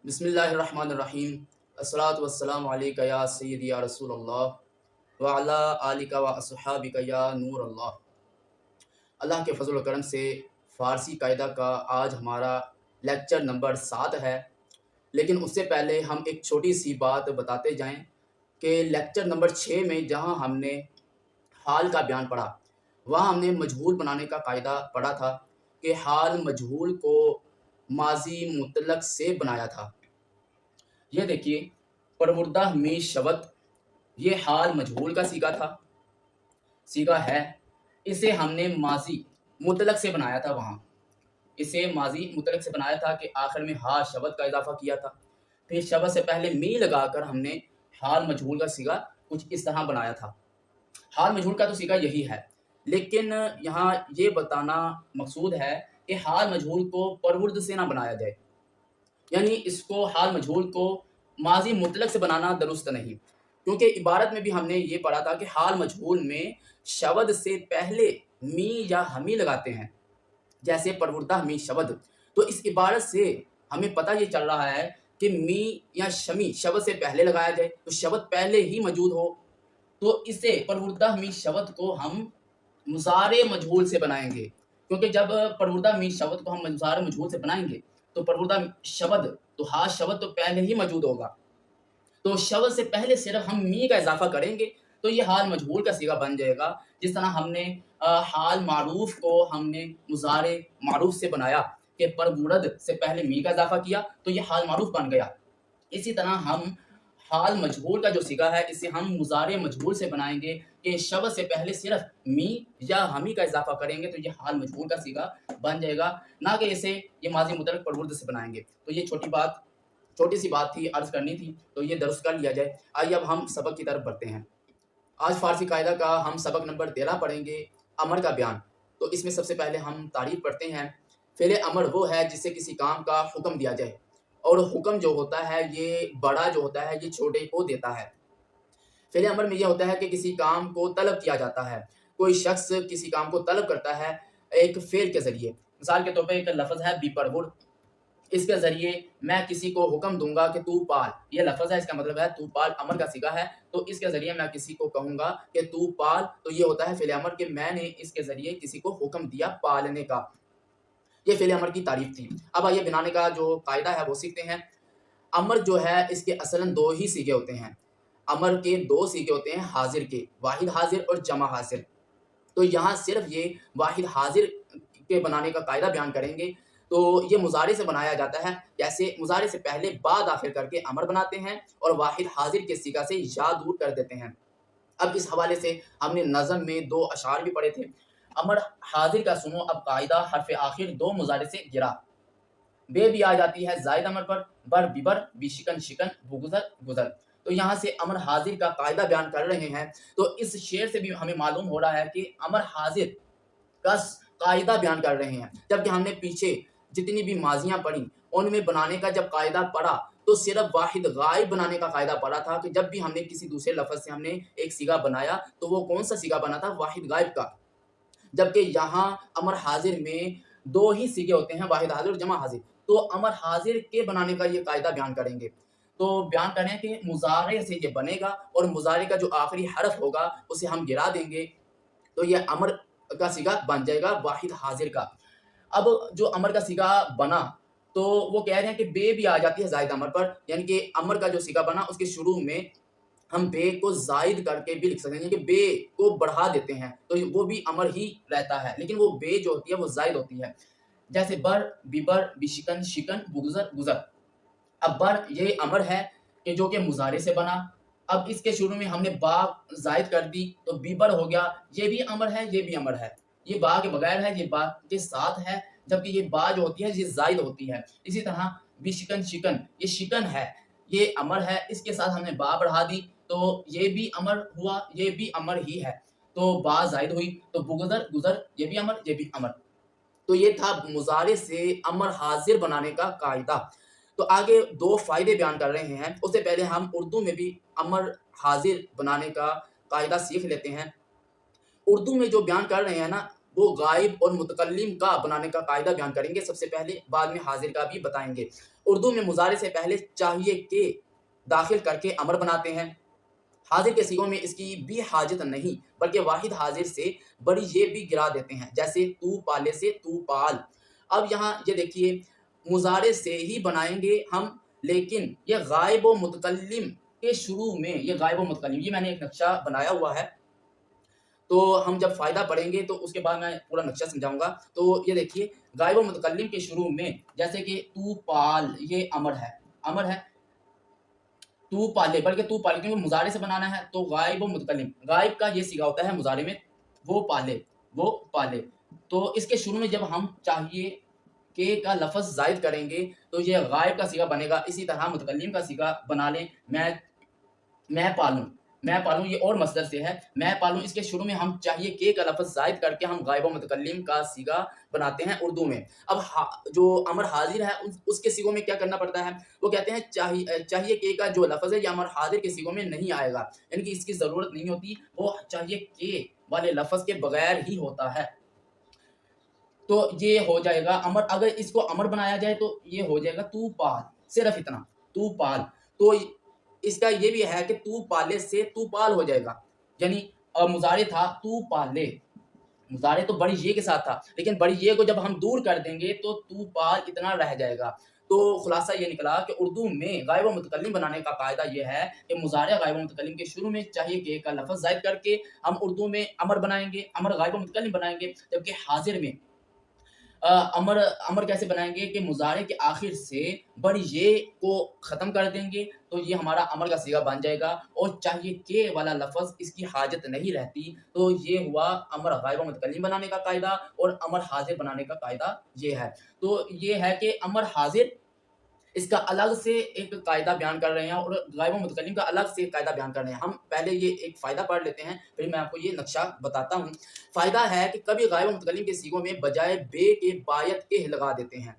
بسم اللہ الرحمن الرحیم الصلاۃ والسلام علیکہ یا سیدی یا رسول اللہ وعلی آلک و اصحابک یا نور اللہ۔ اللہ کے فضل و کرم سے فارسی قاعدہ کا آج ہمارا لیکچر نمبر 7 ہے، لیکن اس سے پہلے ہم ایک چھوٹی سی بات بتاتے جائیں کہ لیکچر نمبر 6 میں جہاں ہم نے حال کا بیان پڑھا، وہاں ہم نے مجہول بنانے کا قاعدہ پڑھا تھا کہ حال مجہول کو ماضی مطلق سے بنایا تھا۔ یہ دیکھیے، پروردہ می شبت، یہ حال مجہول کا سیگا ہے۔ اسے ہم نے ماضی مطلق سے بنایا تھا، اسے ماضی مطلق سے بنایا تھا کہ آخر میں ہا شبت کا اضافہ کیا تھا، پھر شبت سے پہلے می لگا کر ہم نے حال مجہول کا سیگا کچھ اس طرح بنایا تھا۔ حال مجہول کا تو سیگا یہی ہے، لیکن یہاں یہ بتانا مقصود ہے کہ حال مجہول کو پرورد سے نہ بنایا جائے، یعنی اس کو حال مجہول کو ماضی مطلق سے بنانا درست نہیں، کیونکہ عبارت میں بھی ہم نے یہ پڑھا تھا کہ حال مجہول میں شبد سے پہلے می یا ہمی لگاتے ہیں، جیسے پروردہ می شبد۔ تو اس عبارت سے ہمیں پتہ یہ چل رہا ہے کہ می یا شمی شبد سے پہلے لگایا جائے، تو شبد پہلے ہی موجود ہو، تو اسے پروردہ می شبد کو ہم مضارع مجہول سے بنائیں گے، کیونکہ جب پروردہ می شبد کو ہم مضارع مجہول سے بنائیں گے تو پروردہ شبد تو ہا شبد تو پہلے ہی موجود ہوگا، تو شبد سے پہلے صرف ہم می کا اضافہ کریں گے تو یہ حال مجہول کا صیغہ بن جائے گا۔ جس طرح ہم نے حال معروف کو ہم نے مضارع معروف سے بنایا کہ پرورد سے پہلے می کا اضافہ کیا تو یہ حال معروف بن گیا، اسی طرح ہم حال مجہول کا جو صیغہ ہے اسے ہم مضارع مجہول سے بنائیں گے کہ شبد سے پہلے صرف می یا ہمی کا اضافہ کریں گے تو یہ حال مجہول کا صیغہ بن جائے گا، نہ کہ اسے یہ ماضی مطلق پرورد سے بنائیں گے۔ تو یہ چھوٹی سی بات تھی، عرض کرنی تھی، تو یہ درست کر لیا جائے۔ آئیے اب ہم سبق کی طرف بڑھتے ہیں۔ آج فارسی قاعدہ کا ہم سبق نمبر 13 پڑھیں گے، امر کا بیان۔ تو اس میں سب سے پہلے ہم تعریف پڑھتے ہیں۔ فعل امر وہ ہے جس سے کسی کام کا حکم دیا جائے، اور حکم جو ہوتا ہے یہ بڑا جو ہوتا ہے یہ چھوٹے کو دیتا ہے۔ فعل امر میں یہ ہوتا ہے کہ کسی کام کو طلب کیا جاتا ہے، کوئی شخص کسی کام کو طلب کرتا ہے ایک فعل کے ذریعے۔ مثال کے طور پہ ایک لفظ ہے بی پرور، اس کے ذریعے میں کسی کو حکم دوں گا کہ تو پال، یہ لفظ ہے، اس کا مطلب ہے تو پال، امر کا صیغہ ہے، تو اس کے ذریعے میں کسی کو کہوں گا کہ تو پال، تو یہ ہوتا ہے فعل امر کہ میں نے اس کے ذریعے کسی کو حکم دیا پالنے کا۔ یہ فعل امر کی تعریف تھی۔ اب آئیے بنانے کا جو قاعدہ ہے وہ سیکھتے ہیں۔ امر جو ہے اس کے اصلاً 2 ہی صیغے ہوتے ہیں۔ امر کے 2 صیغے ہوتے ہیں حاضر کے، واحد حاضر اور جمع حاضر۔ تو یہاں صرف یہ واحد حاضر کے بنانے کا قاعدہ بیان کریں گے۔ تو یہ مضارع سے بنایا جاتا ہے، جیسے مضارع سے پہلے با داخل کر کے امر بناتے ہیں اور واحد حاضر کے صیغہ سے یا دور کر دیتے ہیں۔ اب اس حوالے سے ہم نے نظم میں 2 اشعار بھی پڑھے تھے۔ امر حاضر کا سنو اب قاعدہ، حرف آخر 2 مضارع سے گرا، بے بھی آ جاتی ہے زائد امر پر، بر بیبر، بی شکن شکن، بگزر گزر۔ تو یہاں سے امر حاضر کا قاعدہ بیان کر رہے ہیں، تو اس شعر سے بھی ہمیں معلوم ہو رہا ہے کہ امر حاضر کا قاعدہ بیان کر رہے ہیں، جبکہ ہم نے پیچھے جتنی بھی ماضیاں پڑھی ان میں بنانے کا جب قاعدہ پڑھا تو صرف واحد غائب بنانے کا قاعدہ پڑھا تھا کہ جب بھی ہم نے کسی دوسرے لفظ سے ہم نے ایک صیغہ بنایا تو وہ کون سا صیغہ بنا تھا؟ واحد غائب کا۔ جبکہ یہاں امر حاضر میں 2 ہی صیغے ہوتے ہیں، واحد حاضر اور جمع حاضر، تو امر حاضر کے بنانے کا یہ قاعدہ بیان کریں گے۔ تو بیان کریں کہ مضارع سے یہ بنے گا اور مضارع کا جو آخری حرف ہوگا اسے ہم گرا دیں گے تو یہ امر کا صیغہ بن جائے گا واحد حاضر کا۔ اب جو امر کا صیغہ بنا تو وہ کہہ رہے ہیں کہ بے بھی آ جاتی ہے زائد امر پر، یعنی کہ امر کا جو صیغہ بنا اس کے شروع میں ہم بے کو زائد کر کے بھی لکھ سکتے ہیں، کہ بے کو بڑھا دیتے ہیں تو وہ بھی امر ہی رہتا ہے، لیکن وہ بے جو ہوتی ہے وہ زائد ہوتی ہے، جیسے بر بیبر، بی شکن شکن، بگزر گزر۔ اب بر یہ امر ہے کہ جو کہ مضارع سے بنا، اب اس کے شروع میں ہم نے با زائد کر دی تو بیبر ہو گیا، یہ بھی امر ہے یہ بھی امر ہے، یہ با کے بغیر ہے یہ با کے ساتھ ہے، جبکہ یہ با جو ہوتی ہے یہ زائد ہوتی ہے۔ اسی طرح بی شکن شکن، یہ شکن ہے یہ امر ہے، اس کے ساتھ ہم نے با بڑھا دی تو یہ بھی امر ہوا، یہ بھی امر ہی ہے، تو با زائد ہوئی، تو بگزر گزر، یہ بھی امر یہ بھی امر۔ تو یہ تھا مضارع سے امر حاضر بنانے کا قاعدہ۔ تو آگے 2 فائدے بیان کر رہے ہیں، اس سے پہلے ہم اردو میں بھی امر حاضر بنانے کا قاعدہ سیکھ لیتے ہیں۔ اردو میں جو بیان کر رہے ہیں نا وہ غائب اور متکلم کا بنانے کا قاعدہ بیان کریں گے سب سے پہلے، بعد میں حاضر کا بھی بتائیں گے۔ اردو میں مضارع سے پہلے چاہیے کہ داخل کر کے امر بناتے ہیں۔ حاضر کے صیغوں میں اس کی بھی حاجت نہیں، بلکہ واحد حاضر سے بڑی یہ بھی گرا دیتے ہیں، جیسے تو پالے سے تو پال۔ اب یہاں یہ دیکھیے مضارع سے ہی بنائیں گے ہم، لیکن یہ غائب و متکلم کے شروع میں، یہ غائب و متکلم، یہ میں نے ایک نقشہ بنایا ہوا ہے، تو ہم جب فائدہ پڑھیں گے تو اس کے بعد میں پورا نقشہ سمجھاؤں گا۔ تو یہ دیکھیے غائب و متکلم کے شروع میں، جیسے کہ تو پال، یہ امر ہے، امر ہے، تو پالے، بلکہ تو پالے کیونکہ مضارع سے بنانا ہے، تو غائب و متکلم، غائب کا یہ صیغہ ہوتا ہے مضارع میں، وہ پالے، وہ پالے۔ تو اس کے شروع میں جب ہم چاہیے کہ کا لفظ زائد کریں گے تو یہ غائب کا صیغہ بنے گا۔ اسی طرح متکلم کا صیغہ بنا لیں، میں پالوں، میں پالوں، یہ اور مصدر سے ہے، میں پالوں، اس کے شروع میں ہم چاہیے کہ کا لفظ زائد کر کے ہم غائب و متکلم کا صیغہ بناتے ہیں اردو میں۔ اب جو امر حاضر ہے اس کے صیغوں میں کیا کرنا پڑتا ہے، وہ کہتے ہیں چاہیے کہ کا جو لفظ ہے یہ امر حاضر کے صیغوں میں نہیں آئے گا، یعنی کہ اس کی ضرورت نہیں ہوتی، وہ چاہیے کہ والے لفظ کے بغیر ہی ہوتا ہے۔ تو یہ ہو جائے گا امر، اگر اس کو امر بنایا جائے تو یہ ہو جائے گا تو پال، صرف اتنا، تو پال۔ تو اس کا یہ بھی ہے کہ تو پالے سے تو پال ہو جائے گا، یعنی مضارع تھا تو پالے، مضارع تو بڑی یہ کے ساتھ تھا، لیکن بڑی یہ کو جب ہم دور کر دیں گے تو پال اتنا رہ جائے گا۔ تو خلاصہ یہ نکلا کہ اردو میں غائب و متکلم بنانے کا قاعدہ یہ ہے کہ مضارع غائب و متکلم کے شروع میں چاہیے کہ کا لفظ زائد کر کے ہم اردو میں امر بنائیں گے، امر غائب و متکلم بنائیں گے، جبکہ حاضر میں امر کیسے بنائیں گے کہ مضارع کے آخر سے بڑی یہ کو ختم کر دیں گے، تو یہ ہمارا امر کا صیغہ بن جائے گا، اور چاہیے کہ والا لفظ اس کی حاجت نہیں رہتی۔ تو یہ ہوا امر غائب و متکلم بنانے کا قاعدہ، اور امر حاضر بنانے کا قاعدہ یہ ہے۔ تو یہ ہے کہ امر حاضر اس کا الگ سے ایک قاعدہ بیان کر رہے ہیں، اور غائب و متکلم کا الگ سے ایک قاعدہ بیان کر رہے ہیں۔ ہم پہلے یہ ایک فائدہ پڑھ لیتے ہیں، پھر میں آپ کو یہ نقشہ بتاتا ہوں۔ فائدہ ہے کہ کبھی غائب و متکلم کے صیغوں میں بجائے بے کے بایت کے لگا دیتے ہیں۔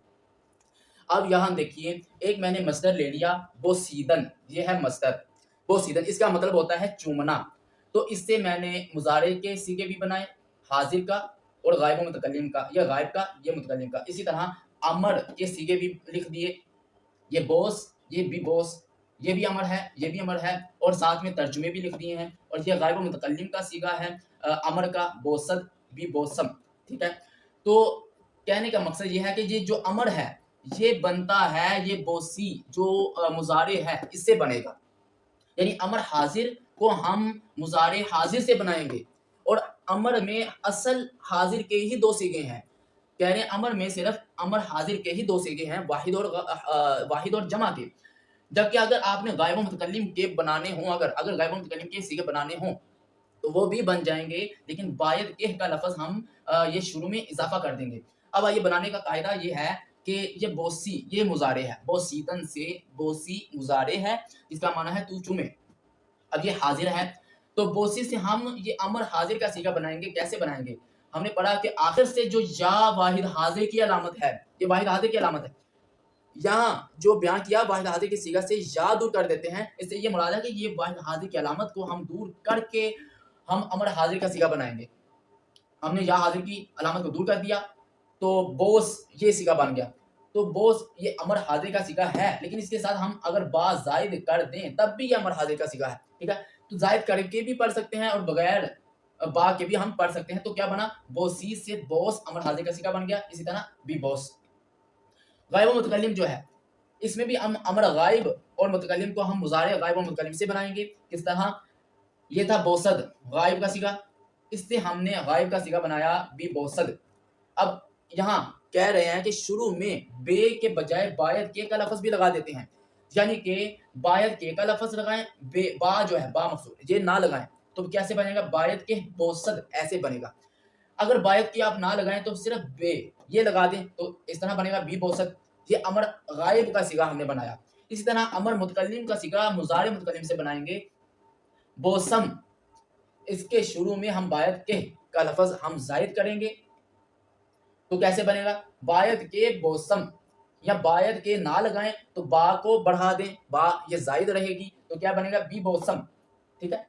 اب یہاں دیکھیے ایک میں نے مصدر لے لیا بوسیدن، یہ ہے مصدر بوسیدن، اس کا مطلب ہوتا ہے چومنا۔ تو اس سے میں نے مضارع کے صیغے بھی بنائے، حاضر کا اور غائب و متکلم کا، یہ غائب کا یہ متکلم کا۔ اسی طرح امر کے صیغے بھی لکھ دیے، یہ بوس، یہ بھی بوس، یہ بھی امر ہے، یہ بھی امر ہے، اور ساتھ میں ترجمے بھی لکھ دیے ہیں۔ اور یہ غائب و متکلم کا صیغہ ہے امر کا، بوسد بھی بوسم، ٹھیک ہے۔ تو کہنے کا مقصد یہ ہے کہ یہ جو امر ہے یہ بنتا ہے، یہ بوسی جو مضارع ہے اس سے بنے گا، یعنی امر حاضر کو ہم مضارع حاضر سے بنائیں گے، اور امر میں اصل حاضر کے ہی دو صیغے ہیں، کہہ رہے ہیں امر میں صرف امر حاضر کے ہی دو صیغے ہیں، واحد اور جمع کے۔ جبکہ اگر آپ نے غائب و متکلم کے بنانے ہوں، اگر غائب و متکلم کے صیغے بنانے ہوں تو وہ بھی بن جائیں گے، لیکن باید کہ کا لفظ ہم یہ شروع میں اضافہ کر دیں گے۔ اب آئیے بنانے کا قاعدہ یہ ہے کہ یہ بوسی یہ مضارع ہے، بوسیدن سے بوسی مضارع ہے جس کا معنی ہے تو چومے۔ اب یہ حاضر ہے، تو بوسی سے ہم یہ امر حاضر کا صیغہ بنائیں گے، کیسے بنائیں گے؟ ہم نے پڑھا کہ آخر سے جو یا واحد حاضر کی علامت ہے، یہ واحد حاضر کی علامت ہے، یہاں جو بیان کیا واحد حاضر کی صیغہ سے یا دور کر دیتے ہیں، اس سے یہ مراد ہے کہ یہ واحد حاضر کی علامت کو ہم دور کر کے ہم امر حاضر کا صیغہ بنائیں گے۔ ہم نے یا حاضر کی علامت کو دور کر دیا تو بوس یہ صیغہ بن گیا۔ تو بوس یہ امر حاضر کا صیغہ ہے، لیکن اس کے ساتھ ہم اگر با زائد کر دیں تب بھی یہ امر حاضر کا صیغہ ہے، ٹھیک ہے۔ تو زائد کر کے بھی پڑھ سکتے ہیں اور بغیر با کے بھی ہم پڑھ سکتے ہیں۔ تو کیا بنا؟ بوسی سے بوس امر حاضر کا صیغہ بن گیا، اسی طرح بھی بوس۔ غائب و متکلم جو ہے اس میں بھی ہم امر غائب اور متکلم کو ہم مضارع غائب و متکلم سے بنائیں گے۔ کس طرح؟ یہ تھا بوسد غائب کا صیغہ، اس سے ہم نے غائب کا صیغہ بنایا بھی بوسد۔ اب یہاں کہہ رہے ہیں کہ شروع میں بے کے بجائے باید کے کا لفظ بھی لگا دیتے ہیں، یعنی کہ باید کے کا لفظ لگائیں، با جو ہے با مقصور یہ نہ لگائیں، تو کیسے بنے گا؟ باید کے بوسد ایسے بنے گا۔ اگر باید کی آپ نہ لگائیں تو صرف بے یہ لگا دیں تو اس طرح بنے گا بھی بوسد۔ یہ امر غائب کا صیغہ ہم نے بنایا۔ اسی طرح امر متکلم کا صیغہ مضارع متکلم سے بنائیں گے، بوسم، اس کے شروع میں ہم باید کے کا لفظ ہم زائد کریں گے، تو کیسے بنے گا؟ باید کے بوسم، یا باید کے نہ لگائیں تو با کو بڑھا دیں، با یہ زائد رہے گی تو کیا بنے گا؟ بھی بوسم، ٹھیک ہے۔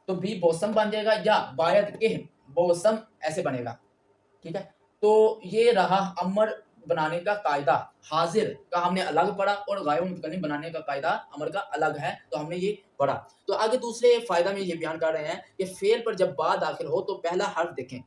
تو بھی بوسم بن جائے گا، یا باید کے بوسم ایسے بنے گا، ٹھیک ہے۔ تو یہ رہا امر بنانے کا قاعدہ حاضر کا ہم نے الگ پڑھا اور غائب متکلم بنانے کا قاعدہ امر کا الگ ہے، تو ہم نے یہ پڑھا۔ تو آگے دوسرے فائدہ میں یہ بیان کر رہے ہیں کہ فعل پر جب با داخل ہو تو پہلا حرف دیکھیں،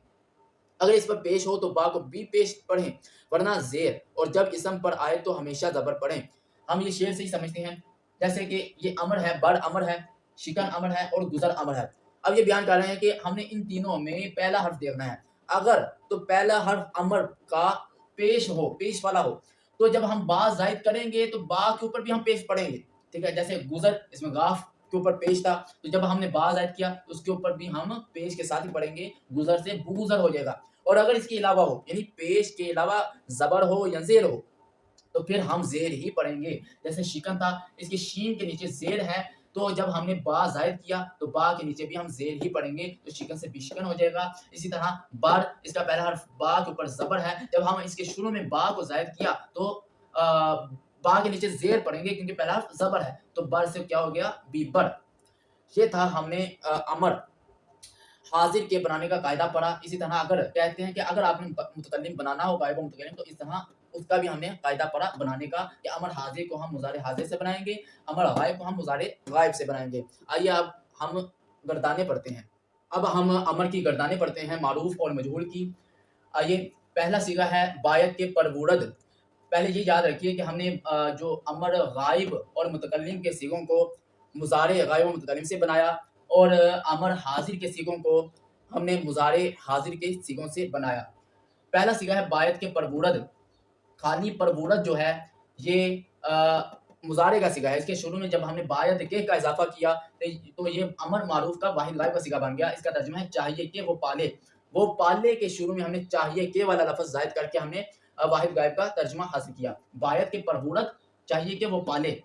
اگر اس پر پیش ہو تو با کو بی پیش پڑھیں، ورنہ زیر، اور جب اسم پر آئے تو ہمیشہ زبر پڑھیں۔ ہم یہ شعر سے ہی سمجھتے ہیں، جیسے کہ یہ امر ہے، بڑ امر ہے، شکن امر ہے اور گزر امر ہے۔ اب یہ بیان کر رہے ہیں کہ ہم نے ان تینوں میں پہلا حرف دیکھنا ہے، اگر تو پہلا حرف امر کا پیش ہو، پیش والا ہو، تو جب ہم با زائد کریں گے تو با کے اوپر بھی ہم پیش پڑھیں گے، ٹھیک ہے؟ جیسے گزر، اس میں غاف کے اوپر پیش تھا، تو جب ہم نے با زائد کیا تو اس کے اوپر بھی ہم پیش کے ساتھ ہی پڑھیں گے، گزر سے بگزر ہو جائے گا۔ اور اگر اس کے علاوہ ہو، یعنی پیش کے علاوہ زبر ہو یا زیر ہو، تو پھر ہم زیر ہی پڑھیں گے۔ جیسے شکن تھا، اس کے شین کے نیچے زیر ہے، تو جب ہم نے با زائد کیا تو با کے نیچے بھی ہم زیر ہی پڑھیں گے، تو شکن سے بشکن ہو جائے گا۔ اسی طرح بر، اس کا پہلا حرف با کے اوپر زبر ہے، جب ہم اس کے شروع میں با کو زائد کیا تو با کے نیچے زیر پڑھیں گے کیونکہ پہلا حرف زبر ہے، تو بر سے کیا ہو گیا؟ بی بر۔ یہ تھا ہم نے امر حاضر کے بنانے کا قاعدہ پڑھا۔ اسی طرح اگر کہتے ہیں کہ اگر آپ نے متکلم بنانا ہو، غائب متکلم، تو اس طرح اس کا بھی ہم نے قاعدہ پڑھا بنانے کا کہ امر حاضر کو ہم مضارع حاضر سے بنائیں گے، امر غائب کو ہم مضارع غائب سے بنائیں گے۔ آئیے اب ہم گردانے پڑھتے ہیں۔ اب ہم امر کی گردانے پڑھتے ہیں، معروف اور مجہول کی۔ آئیے، پہلا صیغہ ہے بایت کے پرورد۔ پہلے یہ یاد رکھیے کہ ہم نے جو امر غائب اور متکلم کے صیغوں کو مضارع غائب و متکلم سے بنایا، اور امر حاضر کے صیغوں کو ہم نے مضارع حاضر کے صیغوں سے بنایا۔ پہلا صیغہ ہے بایت کے پرورد۔ خالی پرورد جو ہے یہ مضارع کا صیغہ ہے، اس کے شروع میں جب ہم نے بایت کے کا اضافہ کیا تو یہ امر معروف کا واحد غائب کا صیغہ بن گیا۔ اس کا ترجمہ ہے چاہیے کہ وہ پالے۔ وہ پالے کے شروع میں ہم نے چاہیے کہ والا لفظ زائد کر کے ہم نے واحد غائب کا ترجمہ حاصل کیا۔ بایت کے پرورد، چاہیے کہ وہ پالے۔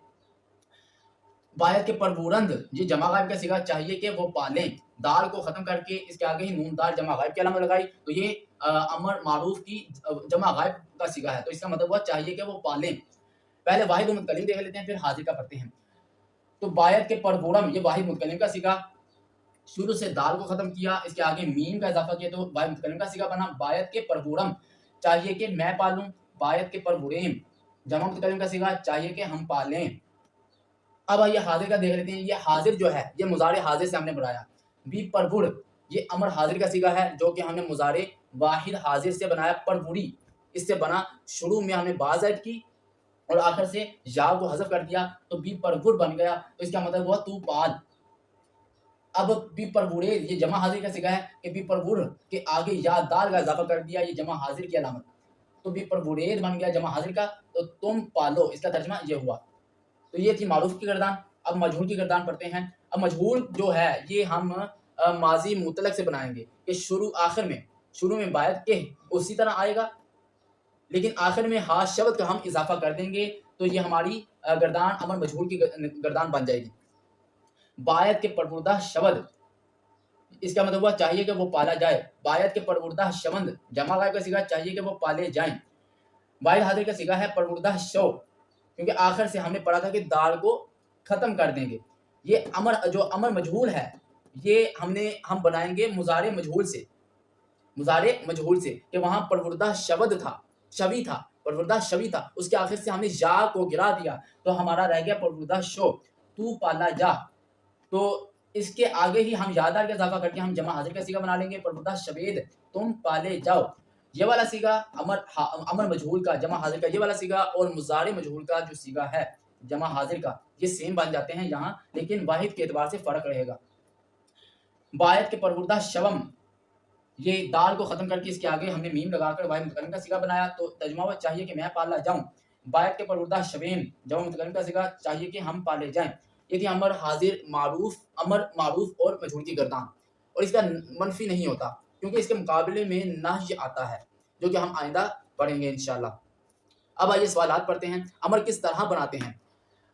بایت کے پرورند، یہ جمع غائب کا صیغہ، چاہیے کہ وہ پالیں۔ دال کو ختم کر کے اس کے آگے ہی نون دال جمع غائب کی علامت لگائی، تو یہ امر معروف کی جمع غائب کا صیغہ ہے، تو اس کا مطلب ہوا چاہیے کہ وہ پالیں۔ پہلے واحد و متکلم دیکھ لیتے ہیں، پھر حاضر کا پڑھتے ہیں۔ تو بایت کے پرورم، یہ واحد متکلم کا صیغہ، شروع سے دال کو ختم کیا، اس کے آگے میم کا اضافہ کیا تو واحد متکلم کا صیغہ بنا۔ بایت کے پرورم، چاہیے کہ میں پالوں۔ بایت کے پروریم، جمع متکلم کا صیغہ، چاہیے کہ ہم پالیں۔ اب آئیے حاضر کا دیکھ لیتے ہیں۔ یہ حاضر جو ہے یہ مضارع حاضر سے ہم نے بنایا۔ بھی پرور، یہ امر حاضر کا صیغہ ہے جو کہ ہم نے مضارع واحد حاضر سے بنایا۔ پروری، اس سے بنا، شروع میں ہم نے با زائد کی اور آخر سے یا کو حذف کر دیا تو بھی پرور بن گیا، تو اس کا مطلب ہوا تو پال۔ اب بھی پرورے، یہ جمع حاضر کا صیغہ ہے کہ بھی پرور کے آگے یا دال کا اضافہ کر دیا، یہ جمع حاضر کی علامت، تو بھی پرورید بن گیا جمع حاضر کا، تو تم پالو، اس کا ترجمہ یہ ہوا۔ تو یہ تھی معروف کی گردان۔ اب مجہول کی گردان پڑھتے ہیں۔ اب مجہول جو ہے یہ ہم ماضی مطلق سے بنائیں گے کہ شروع میں بایت کے اسی طرح آئے گا، لیکن آخر میں ہا شبد کا ہم اضافہ کر دیں گے، تو یہ ہماری گردان امر مجہول کی گردان بن جائے گی۔ بایت کے پروردہ شبد، اس کا مطلب ہوا چاہیے کہ وہ پالا جائے۔ بایت کے پروردہ شوند، جمع غائب کا صیغہ، چاہیے کہ وہ پالے جائیں۔ واحد حاضر کا صیغہ ہے پروردہ شو، کیونکہ آخر سے ہم نے پڑھا تھا کہ دال کو ختم کر دیں گے۔ یہ جو امر مجہول ہے یہ ہم بنائیں گے مضارع مجہول سے، کہ وہاں پروردہ شبد تھا، شوی تھا، پروردہ شوی تھا، اس کے آخر سے ہم نے یا کو گرا دیا تو ہمارا رہ گیا پروردہ شو، تو پالا جا۔ تو اس کے آگے ہی ہم یادار کا اضافہ کر کے ہم جمع حاضر کا صیغہ بنا لیں گے، پروردہ شبید، تم پالے جاؤ۔ یہ والا صیغہ امر مجہول کا جمع حاضر کا یہ والا صیغہ اور مضارع مجہول کا جو صیغہ ہے جمع حاضر کا، یہ سیم بن جاتے ہیں یہاں، لیکن واحد کے اعتبار سے فرق رہے گا۔ بایت کے پروردہ شوم، یہ دال کو ختم کر کے اس کے آگے ہم نے میم لگا کر واحد متکلم کا صیغہ بنایا، تو ترجمہ ہوا چاہیے کہ میں پالا جاؤں۔ بایت کے پروردہ شویم، جمع متکلم کا صیغہ، چاہیے کہ ہم پالے جائیں۔ یہ تھی امر حاضر امر معروف اور مجہول کی گردان، اور اس کا منفی نہیں ہوتا کیونکہ اس کے مقابلے میں نہی آتا ہے جو کہ ہم آئندہ پڑھیں گے انشاءاللہ۔ اب آئیے سوالات پڑھتے ہیں۔ امر کس طرح بناتے ہیں؟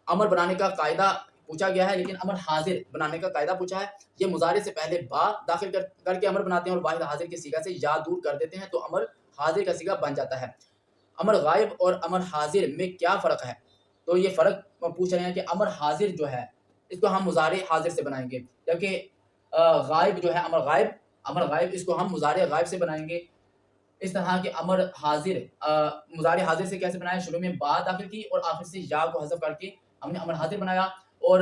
امر بنانے کا قاعدہ پوچھا گیا ہے، لیکن امر حاضر بنانے کا قاعدہ پوچھا ہے۔ یہ مضارع سے پہلے با داخل کر کے امر بناتے ہیں اور واحد حاضر کے صیغہ سے یا دور کر دیتے ہیں تو امر حاضر کا صیغہ بن جاتا ہے۔ امر غائب اور امر حاضر میں کیا فرق ہے؟ تو یہ فرق پوچھ رہے ہیں کہ امر حاضر جو ہے اس کو ہم مضارع حاضر سے بنائیں گے، جبکہ غائب جو ہے امر غائب اس کو ہم مضارع غائب سے بنائیں گے۔ اس طرح کے امر حاضر مضارع حاضر سے کیسے بنایا، شروع میں با داخل کی اور آخر سے یا کو حذف کر کے ہم نے امر حاضر بنایا، اور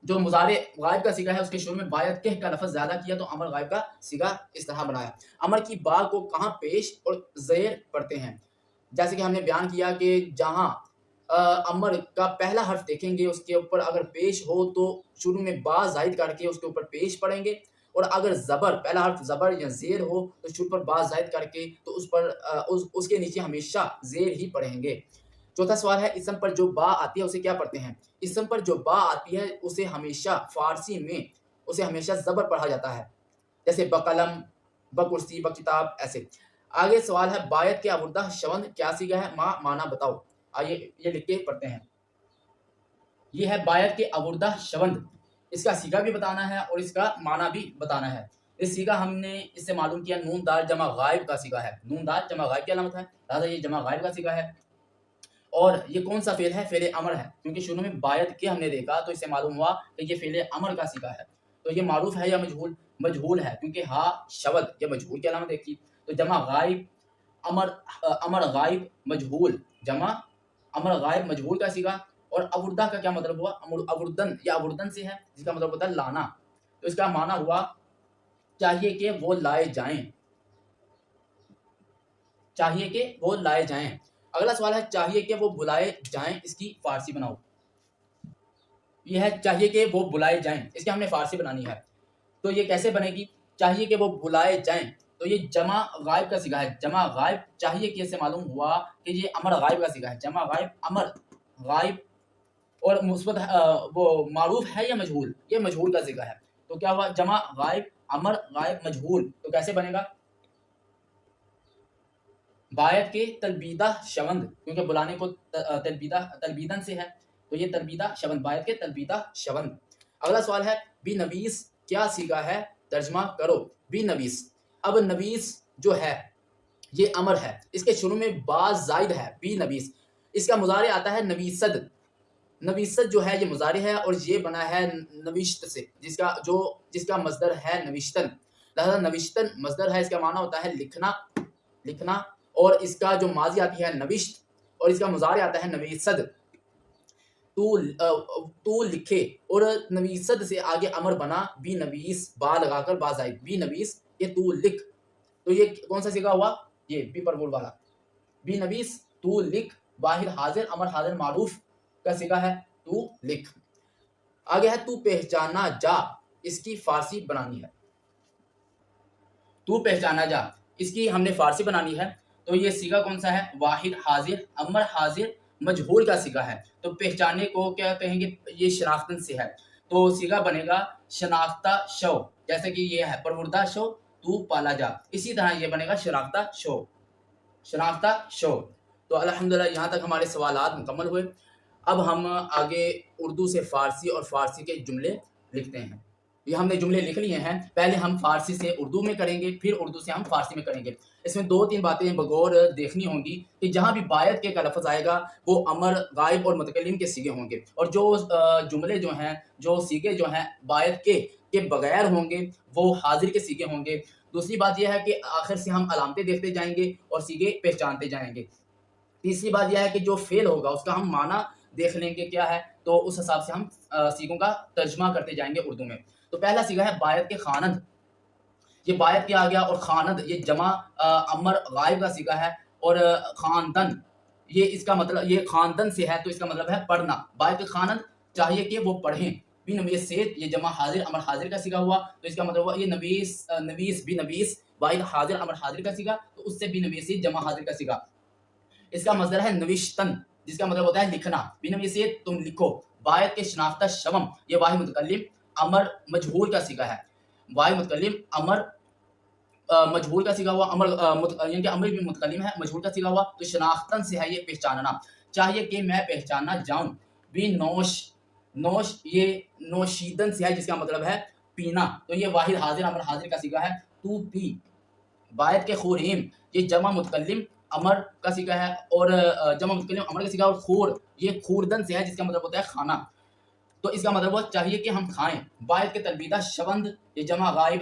جو مضارع غائب کا صیغہ ہے اس کے شروع میں باید کہ کا لفظ زیادہ کیا تو امر غائب کا صیغہ اس طرح بنایا۔ امر کی با کو کہاں پیش اور زیر پڑھتے ہیں، جیسے کہ ہم نے بیان کیا کہ جہاں امر کا پہلا حرف دیکھیں گے اس کے اوپر اگر پیش ہو تو شروع میں با زائد کر کے اس کے اوپر پیش پڑھیں گے، اور اگر زبر پہلا حرف زبر یا زیر ہو تو شروع پر با زائد کر کے تو اس پر اس کے نیچے ہمیشہ زیر ہی پڑھیں گے۔ چوتھا سوال ہے اسم پر جو با آتی ہے اسے کیا پڑھتے ہیں؟ اسم پر جو با آتی ہے اسے ہمیشہ فارسی میں اسے ہمیشہ زبر پڑھا جاتا ہے، جیسے بقلم، بکرسی، بکتاب، ایسے۔ آگے سوال ہے بایت کے آوردہ شوند کیا صیغہ ہے، ما معنی بتاؤ۔ آئیے یہ لکھ کے پڑھتے ہیں۔ یہ ہے بایت کے آوردہ شوند، اس کا صیغہ بھی بتانا ہے اور اس کا معنی بھی بتانا ہے۔ اس صیغہ ہم نے اس سے معلوم کیا نون دال جمع غائب کا صیغہ ہے، نون دال جمع غائب کی علامت ہے، لہٰذا یہ جمع غائب کا صیغہ ہے۔ اور یہ کون سا فعل ہے؟ فعل امر ہے، کیونکہ شروع میں بایت کے ہم نے دیکھا تو اس سے معلوم ہوا کہ یہ فعل امر کا صیغہ ہے۔ تو یہ معروف ہے یا مجہول؟ مجہول ہے، کیونکہ ہا شود یہ مجہول کی علامت دیکھی۔ تو جمع غائب امر غائب مجہول، جمع امر غائب مجہول کا صیغہ۔ اور اوردہ کا کیا مطلب ہوا؟ اوردن یا اوردن سے ہے جس کا مطلب ہوتا ہے لانا، تو اس کا معنی ہوا چاہیے کہ وہ لائے جائیں، چاہیے کہ وہ لائے جائیں۔ اگلا سوال ہے چاہیے کہ وہ بلائے جائیں، اس کی فارسی بناؤ۔ یہ ہے چاہیے کہ وہ بلائے جائیں، اس کی ہم نے فارسی بنانی ہے، تو یہ کیسے بنے گی؟ چاہیے کہ وہ بلائے جائیں، تو یہ جمع غائب کا صیغہ ہے، جمع غائب چاہیے کہ سے معلوم ہوا کہ یہ امر غائب کا صیغہ ہے، جمع غائب امر غائب۔ اور مثبت وہ معروف ہے یا مجہول؟ یہ مجہول کا صیغہ ہے، تو کیا ہوا؟ جمع غائب امر غائب مجہول، تو کیسے بنے گا؟ بایت کے تلبیدہ شوند، کیونکہ بلانے کو تلبیدن سے ہے، تو یہ تلبیدہ شوند، بایت کے تلبیدہ شوند۔ اگلا سوال ہے بی نویس کیا صیغہ ہے، ترجمہ کرو۔ بی نویس، اب نویس جو ہے یہ امر ہے، اس کے شروع میں با زائد ہے، بی نویس۔ اس کا مضارع آتا ہے نویسد، نویسد جو ہے یہ مضارع ہے اور یہ بنا ہے نوشت سے، جس کا مصدر ہے نوشتن، لہذا نوشتن مصدر ہے، اس کا معنی ہوتا ہے لکھنا، لکھنا۔ اور اس کا جو ماضی آتی ہے نوشت، اور اس کا مضارع آتا ہے نویسد، تو لکھے، اور نویسد سے آگے امر بنا بی نویس، با لگا کر با زائد، بی نویس یہ تو لکھ، تو یہ کون سا صیغہ ہوا؟ یہ بی پر بول والا، بی نویس تو لکھ، واحد حاضر امر حاضر معروف کا صیغہ ہے تو لکھ۔ آگے ہے تو پہچانا جا، اس کی فارسی بنانی ہے۔ تو پہچانا جا، اس کی ہم نے فارسی بنانی ہے، تو یہ صیغہ کون سا ہے؟ واحد حاضر امر حاضر مجہول کا صیغہ ہے، تو پہچانے کو کیا کہیں گے؟ یہ شناختن سے ہے، تو صیغہ بنے گا شناختہ شو، جیسے کہ یہ ہے پروردہ شو تو پالا جا، اسی طرح یہ بنے گا شناختہ شو، شناختہ شو۔ تو الحمدللہ یہاں تک ہمارے سوالات مکمل ہوئے۔ اب ہم آگے اردو سے فارسی اور فارسی کے جملے لکھتے ہیں۔ یہ ہم نے جملے لکھ لیے ہیں، پہلے ہم فارسی سے اردو میں کریں گے، پھر اردو سے ہم فارسی میں کریں گے۔ اس میں 2-3 باتیں بغور دیکھنی ہوں گی کہ جہاں بھی بایت کے کا لفظ آئے گا وہ امر غائب اور متکلم کے صیغے ہوں گے، اور جو جملے جو ہیں، جو صیغے جو ہیں بایت کے بغیر ہوں گے وہ حاضر کے صیغے ہوں گے۔ دوسری بات یہ ہے کہ آخر سے ہم علامتیں دیکھتے جائیں گے اور صیغے پہچانتے جائیں گے۔ تیسری بات یہ ہے کہ جو فعل ہوگا اس کا ہم معنی دیکھ لیں گے کیا ہے، تو اس حساب سے ہم صیغوں کا ترجمہ کرتے جائیں گے اردو میں۔ تو پہلا صیغہ ہے بایت کے خانند، یہ بایت کے آ گیا، اور خانند یہ جمع امر غائب کا صیغہ ہے، اور خاندن یہ اس کا مطلب یہ خاندن سے ہے تو اس کا مطلب ہے پڑھنا، بایت کے خانند چاہیے کہ وہ پڑھیں۔ بی نویس سے یہ جمع حاضر امر حاضر کا صیغہ ہوا، تو اس کا مطلب ہوا یہ نویس بی نویس واحد حاضر امر حاضر کا صیغہ، تو اس سے بی نویسی جمع حاضر کا صیغہ۔ اس کا مصدر ہے نوشتن، جس کا مطلب ہوتا ہے لکھنا، بی نویسی تم لکھو۔ بایت کے شناختہ شوم یہ واحد متکلم امر مجہول کا صیغہ ہے، واحد متکلم امر مجہول کا صیغہ ہوا، یعنی کہ امر بھی متکلم ہے، مجہول کا صیغہ ہوا، تو شناختن سے ہے یہ پہچاننا، چاہیے کہ میں پہچانا جاؤں۔ بھی نوش، نوش یہ نوشیدن سے ہے جس کا مطلب ہے پینا، تو یہ واحد حاضر امر حاضر کا صیغہ ہے تو پی۔ بایت کے خورہم یہ جمع متکلم امر کا صیغہ ہے، اور جمع متکلم امر کا صیغہ، اور خور یہ خوردن سے ہے جس کا مطلب ہوتا ہے کھانا، تو اس کا مطلب ہوا چاہیے کہ ہم کھائیں۔ بایت کے تلبیدہ شوند یہ جمع غائب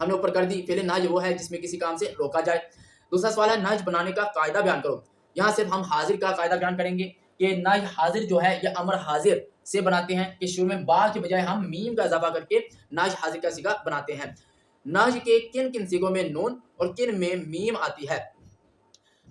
ہم نے اوپر کر دی. فعل نہج وہ ہے جس میں کسی کام سے روکا جائے. دوسرا سوال ہے نہج بنانے کا قاعدہ بیان کرو. یہاں صرف ہم حاضر کا قاعدہ بیان کریں گے کہ نہج حاضر جو ہے یہ امر حاضر سے بناتے ہیں کہ شروع میں با کے بجائے ہم میم کا اضافہ کر کے نہج حاضر کا صیغہ بناتے ہیں. نہج کے کن کن صیغوں میں نون اور کن میں میم آتی ہے؟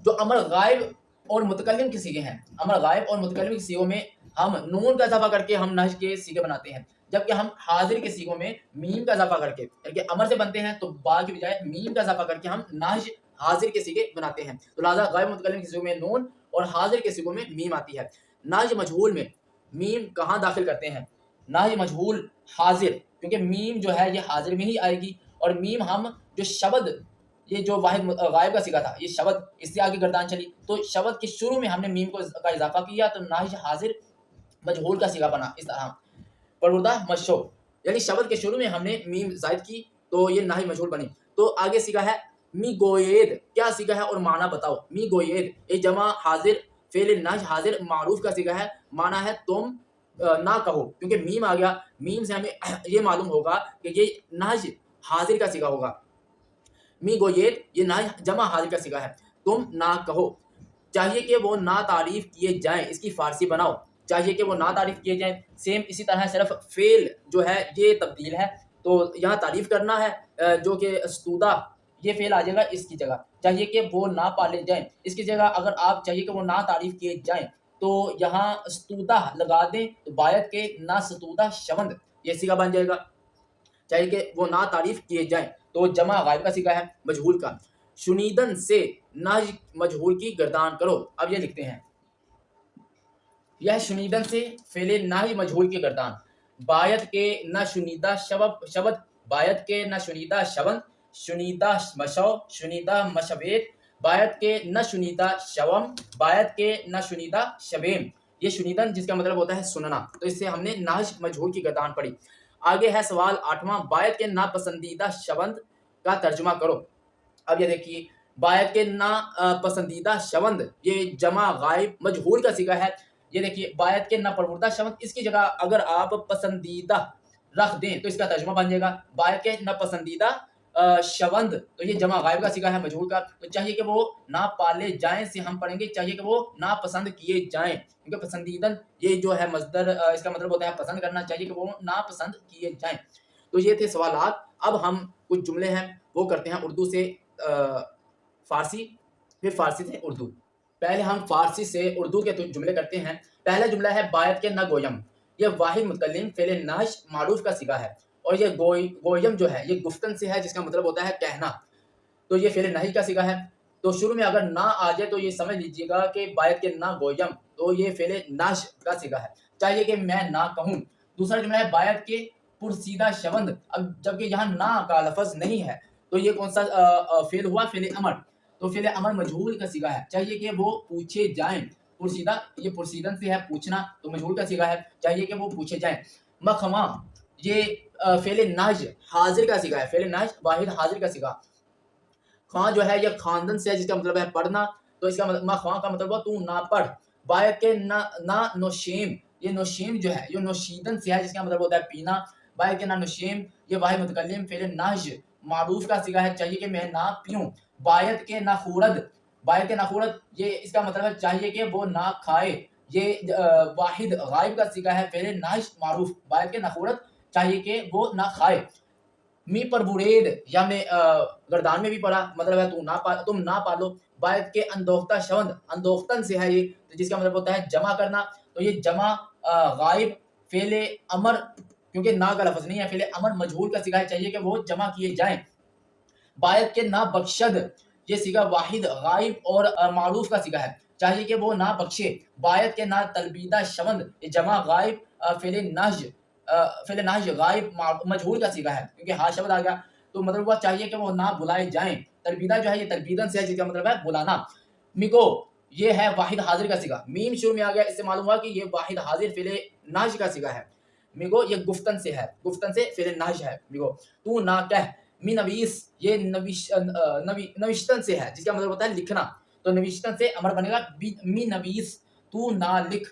جو امر غائب اور متکلم کے صیغے ہیں، امر غائب اور متکلم کے صیغوں میں ہم نون کا اضافہ کر کے ہم نہج کے صیغے بناتے ہیں، جبکہ ہم حاضر کے صیغوں میں میم کا اضافہ کر کے، یعنی کہ امر سے بنتے ہیں تو با کی بجائے میم کا اضافہ کر کے ہم نہج حاضر کے صیغے بناتے ہیں. تو لہٰذا غائب متکلم کے صیغوں میں نون اور حاضر کے صیغوں میں میم آتی ہے. نہج مجہول میں میم کہاں داخل کرتے ہیں؟ نہج مجہول حاضر، کیونکہ میم جو ہے یہ حاضر میں ہی آئے گی، اور میم ہم جو شبد، یہ جو واحد غائب کا صیغہ تھا یہ شبد، اس سے آگے گردان چلی تو شبد کے شروع میں ہم نے میم کا اضافہ کیا تو نہج حاضر مجہول کا صیغہ بنا. اس طرح پروردہ مشو، یعنی شبد کے شروع میں ہم نے میم زائد کی تو یہ نہج مجہول بنی. تو آگے صیغہ ہے می گوید. کیا صیغہ ہے اور معنی بتاؤ؟ می گوید یہ جمع حاضر فعل نہج حاضر معروف کا صیغہ ہے. معنی ہے تم نہ کہو، کیونکہ میم آ گیا، میم سے ہمیں یہ معلوم ہوگا کہ یہ نہج حاضر کا صیغہ ہوگا. می گوید یہ نہج جمع حاضر کا صیغہ ہے. تم نہ کہو، چاہیے کہ وہ نہ تعریف کیے جائیں، اس کی فارسی بناؤ. چاہیے کہ وہ نہ تعریف کیے جائیں، سیم اسی طرح صرف فعل جو ہے یہ تبدیل ہے. تو یہاں تعریف کرنا ہے جو کہ استودہ، یہ فعل آ جائے گا اس کی جگہ. چاہیے کہ وہ نہ پالے جائیں، اس کی جگہ اگر آپ چاہیے کہ وہ نہ تعریف کیے جائیں تو یہاں استودہ لگا دیں تو باید کے نہ ستودہ شوند یہ صیغہ بن جائے گا. چاہیے کہ وہ نہ تعریف کیے جائیں تو جمع غائب کا صیغہ ہے مجہول کا. شنیدن سے نہج مجہول کی گردان کرو. اب یہ لکھتے ہیں، یہ شنیدن سے فعل نہج مجہول کی گردان. باید کے نہ شنیدہ شبد، باید کے نہ شنیدہ شوند، شنیدہ مشو، شنیدہ مشویت، باید کے نہ شنیدہ شوم، باید کے نہ شنیدہ شویم. یہ شنیدن جس کا مطلب ہوتا ہے سننا، تو اس سے ہم نے نہج مجہول کی گردان پڑھی. آگے ہے سوال 8واں، باید کے ناپسندیدہ شوند کا ترجمہ کرو. اب یہ دیکھیے، باید کے ناپسندیدہ شوند یہ جمع غائب مجہول کا صیغہ ہے. یہ دیکھیے باید کے ناپروردہ شوند، اس کی جگہ اگر آپ پسندیدہ رکھ دیں تو اس کا ترجمہ بن جائے گا باید کے ناپسندیدہ شوند، تو یہ جمع غائب کا صیغہ ہے مجہول کا. تو چاہیے کہ وہ نہ پالے جائیں سے ہم پڑھیں گے چاہیے کہ وہ ناپسند کیے جائیں، کیونکہ پسندیدن یہ جو ہے مصدر، اس کا مطلب ہوتا ہے پسند کرنا. چاہیے کہ وہ ناپسند کیے جائیں. تو یہ تھے سوالات. اب ہم کچھ جملے ہیں وہ کرتے ہیں اردو سے فارسی، پھر فارسی سے اردو. پہلے ہم فارسی سے اردو کے جملے کرتے ہیں. پہلا جملہ ہے باید کے نہ گویم. یہ واحد متکلم فعل نہج معروف کا صیغہ ہے، اور یہ گویم جو ہے یہ گفتن سے ہے جس کا مطلب ہوتا ہے کہنا. تو یہ فعل نہج کا صیغہ ہے. تو شروع میں اگر نہ آ جائے تو یہ سمجھ لیجیے گا کہ باید کے نہ گویم، تو یہ فعل نہج کا صیغہ ہے. چاہیے کہ میں نہ کہوں. دوسرا جملہ ہے باید کے پرسیدہ شوند. اب جبکہ یہاں نہ کا لفظ نہیں ہے تو یہ کون سا فعل ہوا؟ فعل امر. تو فعل امر مجہول کا صیغہ ہے. چاہیے کہ وہ پوچھے جائیں. پرسیدہ یہ پرسیدن سے ہے پوچھنا، تو مجہول کا صیغہ ہے. چاہیے کہ وہ پوچھے جائیں. مخواں یہ فعل نہج حاضر کا صیغہ ہے. فعل نہج واحد حاضر کا صیغہ. خواں جو ہے یہ خواندن سے ہے جس کا مطلب ہے پڑھنا، تو اس کا مخواں کا مطلب ہوا تو نہ پڑھ. باید کے نہ نوشیم، یہ نوشیم جو ہے یہ نوشیدن سے ہے جس کا مطلب ہوتا ہے پینا. باید کے نہ نوشیم یہ واحد متکلم فعل نہج معروف کا صیغہ ہے. چاہیے کہ میں نہ پیوں. باید کے نہ خورد، باید کے نہ خورد یہ اس کا مطلب ہے چاہیے کہ وہ نہ کھائے. یہ واحد غائب کا صیغہ ہے فعل نہج معروف. باید کے نہ خورد چاہیے کہ وہ نہ کھائے. می پر برید یا ہم نے گردان میں بھی پڑھا، مطلب ہے تم نہ پالو. باید کے اندوختہ شوند، اندوختن سے ہے یہ جس کا مطلب ہوتا ہے جمع کرنا. تو یہ جمع غائب فعل امر، کیونکہ نہ کا لفظ نہیں ہے، فعل امر مجہول کا صیغہ ہے. چاہیے کہ وہ جمع کیے جائیں. باید کے نہ بخشد یہ صیغہ واحد غائب اور معروف کا صیغہ ہے. چاہیے کہ وہ نہ بخشے. باید کے نہ تلبیدہ شوند یہ جمع غائب فعل نہج غائب مجہول کا صیغہ ہے، کیونکہ ہا شبد آ گیا تو مطلب ہوا چاہیے کہ وہ نہ بلائے جائیں. تلبیدہ جو ہے یہ تلبیدن سے ہے جس کا مطلب ہے بلانا. مکو یہ ہے واحد حاضر کا صیغہ. میم شروع میں آ گیا، اس سے معلوم ہوا کہ یہ واحد حاضر فعل نہج کا صیغہ ہے. مگو یہ گفتن سے ہے، گفتن سے فعل نہج ہے. مگو تو نہ کہہ. می نویس یہ نوشتن سے ہے جس کا مطلب ہوتا ہے لکھنا. تو نوشتن سے امر بنے گا می نویس تو نہ لکھ.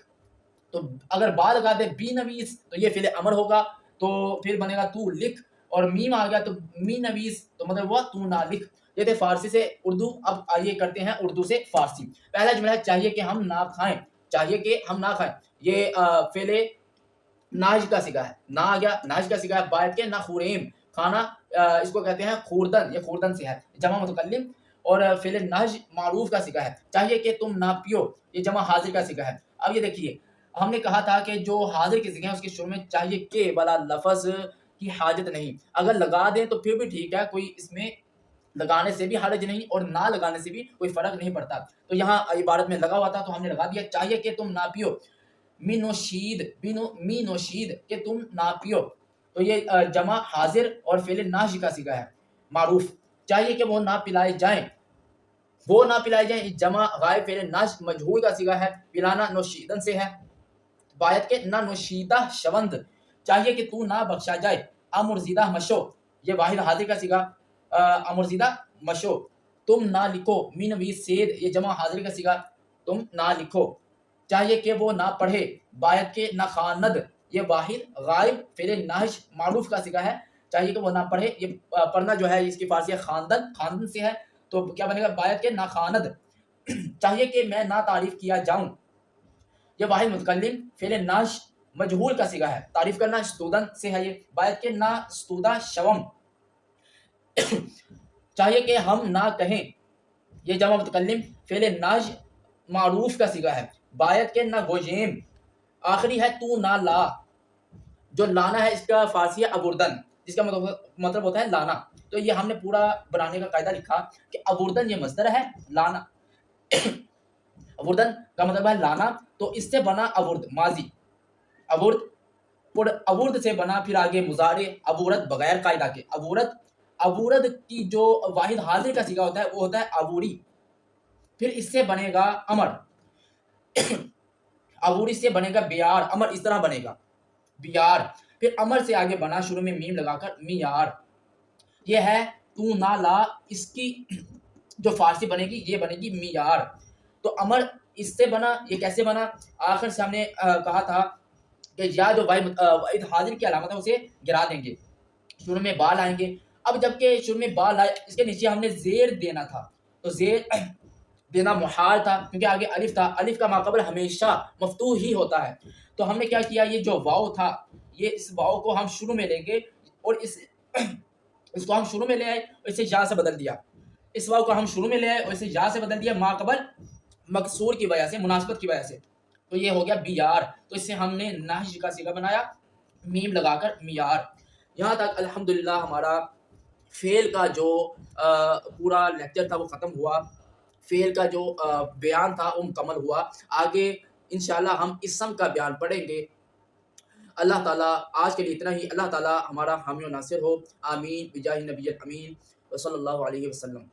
تو اگر بعد لگا دے بی نویس تو یہ فعل امر ہوگا، تو پھر بنے گا تو لکھ. اور میم آ گیا تو می نویس، تو مطلب ہوا تو نہ لکھ. یہ تھے فارسی سے اردو. اب آئیے کرتے ہیں اردو سے فارسی. پہلا جملہ ہے چاہیے کہ ہم نہ کھائیں. چاہیے کہ ہم نہ کھائیں، یہ فعل ناج کا صیغہ ہے. نہ آ گیا، ناج کا صیغہ ہے. باعث کے نہ خوریم، کھانا اس کو کہتے ہیں خوردن، یہ خوردن سے ہے، جمع متکلم. اور فعل نہج معروف کا صیغہ ہے. چاہیے کہ تم نہ پیو، یہ جمع حاضر کا صیغہ ہے. اب یہ دیکھیے، ہم نے کہا تھا کہ جو حاضر کی صیغہ ہے اس کے شروع میں چاہیے کہ والا لفظ کی حاجت نہیں. اگر لگا دیں تو پھر بھی ٹھیک ہے، کوئی اس میں لگانے سے بھی حرج نہیں اور نہ لگانے سے بھی کوئی فرق نہیں پڑتا. تو یہاں عبارت میں لگا ہوا تھا تو ہم نے لگا دیا. چاہیے کہ تم نہ پیو، می نوشید کہ تم نہ پیو، تو یہ جمع حاضر اور فعل ناش کا صیغہ ہے معروف. چاہیے کہ وہ نہ پلائے جائیں، وہ نہ پلائے جائیں، جمع غائب فعل ناش مجہول کا صیغہ ہے. پلانا نوشیدن سے ہے. باعث کے نہ نوشیدہ شوند، چاہیے کہ تو نہ بخشا جائے. امرزیدہ مشو، یہ واحد حاضر کا صیغہ امرزیدہ مشو. تم نہ لکھو، می نویس سید، یہ جمع حاضر کا صیغہ تم نہ لکھو. چاہیے کہ وہ نہ پڑھے، باعث کے نہ خواند، یہ واحد غائب فعل ناش معروف کا صیغہ ہے. چاہیے کہ وہ نہ پڑھے، یہ پڑھنا جو ہے اس کی فارسی ہے خواندن، خواندن سے ہے، تو کیا بنے گا باعث کے نہ خواند. چاہیے کہ میں نہ تعریف کیا جاؤں، یہ واحد متکلم فعل ناش مجہول کا صیغہ ہے. تعریف کرنا استودن سے ہے، یہ باعث کے نہ استودہ شوم. چاہیے کہ ہم نہ کہیں، یہ جمع متکلم فعل ناش معروف کا صیغہ ہے. باعث کے نہ گوجیم. آخری ہے تو نہ لا، جو لانا ہے اس کا فارسی ہے ابوردن، جس کا مطلب ہوتا ہے لانا. تو یہ ہم نے پورا بنانے کا قاعدہ لکھا کہ ابوردن یہ مصدر ہے، لانا ابوردن کا مطلب ہے لانا، تو اس سے بنا ابورد ماضی. ابورد سے بنا پھر آگے مضارع ابورت بغیر قاعدہ کے. ابورت کی جو واحد حاضر کا صیغہ ہوتا ہے وہ ہوتا ہے ابوری. پھر اس سے بنے گا امر، ابوری سے بنے گا بیار. امر اس طرح بنے گا بیار. پھر امر سے آگے بنا شروع میں میم لگا کر میار. یہ ہے تو نہ لا، اس کی جو فارسی بنے گی یہ بنے گی میار. تو امر اس سے بنا، یہ کیسے بنا؟ آخر سے ہم نے کہا تھا کہ یا جو واحد حاضر کی علامت ہے اسے گرا دیں گے، شروع میں بال آئیں گے. اب جب کہ شروع میں بال آئے اس کے نیچے ہم نے زیر دینا تھا، تو زیر دینا محال تھا کیونکہ آگے الف تھا. الف کا ماقبل ہمیشہ مفتوح ہی ہوتا ہے. تو ہم نے کیا کیا، یہ جو واو تھا، یہ اس واو کو ہم شروع میں لیں گے اور اس کو ہم شروع میں لے آئے اور اسے یا سے بدل دیا. اس واو کو ہم شروع میں لے آئے اور اسے یا سے بدل دیا ماقبل مکسور کی وجہ سے، مناسبت کی وجہ سے. تو یہ ہو گیا بیار. تو اس سے ہم نے نحج کا صیغہ بنایا میم لگا کر میار. یہاں تک الحمدللہ ہمارا فعل کا جو پورا لیکچر تھا وہ ختم ہوا. فعل کا جو بیان تھا وہ مکمل ہوا. آگے انشاءاللہ ہم اسم کا بیان پڑھیں گے. اللہ تعالیٰ آج کے لیے اتنا ہی. اللہ تعالیٰ ہمارا حامی و ناصر ہو. آمین بجاہ نبی امین و صلی اللہ علیہ وسلم.